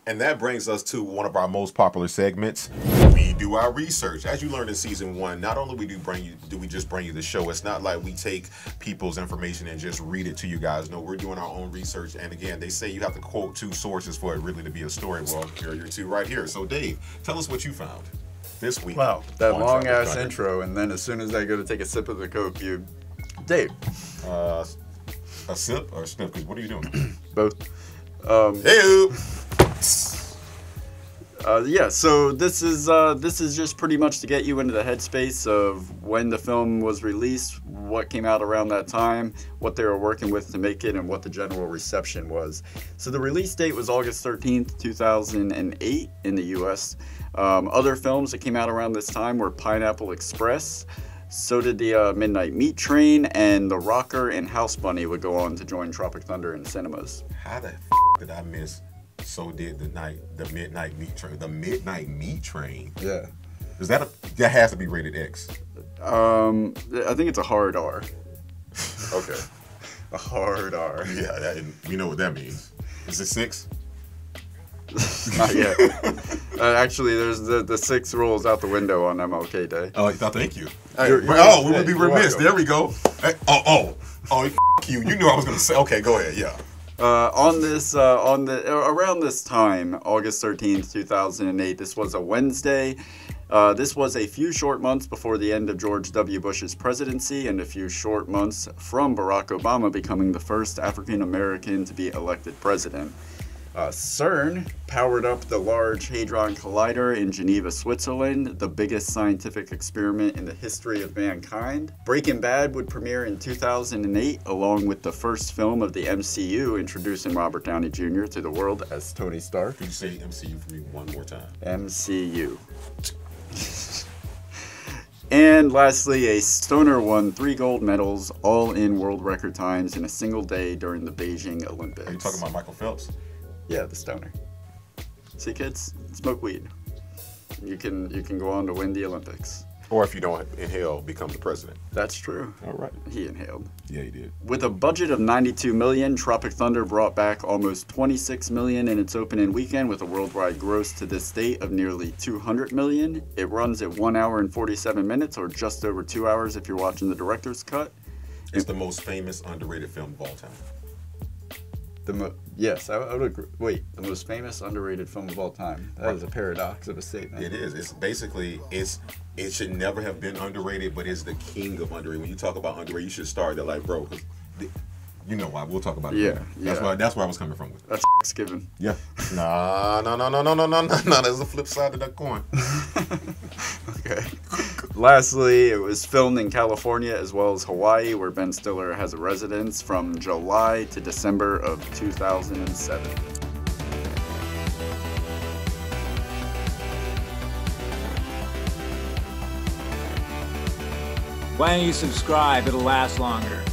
And that brings us to one of our most popular segments. We do our research. As you learned in season 1, not only do we just bring you the show, it's not like we take people's information and just read it to you guys. No, we're doing our own research. And again, they say you have to quote 2 sources for it really to be a story. Well, here are your 2 right here. So Dave, tell us what you found this week. Wow, that long Tropic ass Thunder. Intro, and then as soon as I go to take a sip of the Coke, Dave. A sip or a sniff? Because what are you doing? Both. Hey. Yeah, so this is just pretty much to get you into the headspace of when the film was released, what came out around that time, what they were working with to make it, and what the general reception was. So the release date was August 13th, 2008 in the U.S. Other films that came out around this time were Pineapple Express. So did the Midnight Meat Train, and The Rocker and House Bunny would go on to join Tropic Thunder in cinemas. How the did I miss? So did the Midnight Meat Train. The Midnight Meat Train. Yeah. Is that that has to be rated X? I think it's a hard R. Okay. A hard R. Yeah, you know what that means. Is it 6? Not yet. Actually, there's the 6 rules out the window on MLK Day. Oh, thank you. We would be remiss. There we go. Hey, oh, you. You knew I was gonna say. Okay, go ahead. Yeah. Around this time, August 13th, 2008, this was a Wednesday. This was a few short months before the end of George W. Bush's presidency and a few short months from Barack Obama becoming the first African American to be elected president. CERN powered up the Large Hadron Collider in Geneva, Switzerland, the biggest scientific experiment in the history of mankind. Breaking Bad would premiere in 2008, along with the first film of the MCU, introducing Robert Downey Jr. to the world as Tony Stark. Can you say MCU for me one more time? MCU. And lastly, a stoner won 3 gold medals, all in world record times in a single day during the Beijing Olympics. Are you talking about Michael Phelps? Yeah, the stoner. See, kids, smoke weed. You can go on to win the Olympics. Or if you don't inhale, become the president. That's true. All right. He inhaled. Yeah, he did. With a budget of $92 million, Tropic Thunder brought back almost $26 million in its opening weekend with a worldwide gross to this date of nearly $200 million. It runs at 1 hour and 47 minutes, or just over 2 hours if you're watching the director's cut. It's the most famous, underrated film of all time. Yes, I would agree. Wait, the most famous, underrated film of all time. That is a paradox of a statement. It is. It's basically, it should never have been underrated, but it's the king of underrated. When you talk about underrated, you should start that like, bro, you know why. We'll talk about it. Yeah, That's where I was coming from with it. That's Thanksgiving. Yeah. No. There's the flip side of that coin. Okay. Lastly, it was filmed in California as well as Hawaii, where Ben Stiller has a residence from July to December of 2007. Why don't you subscribe? It'll last longer.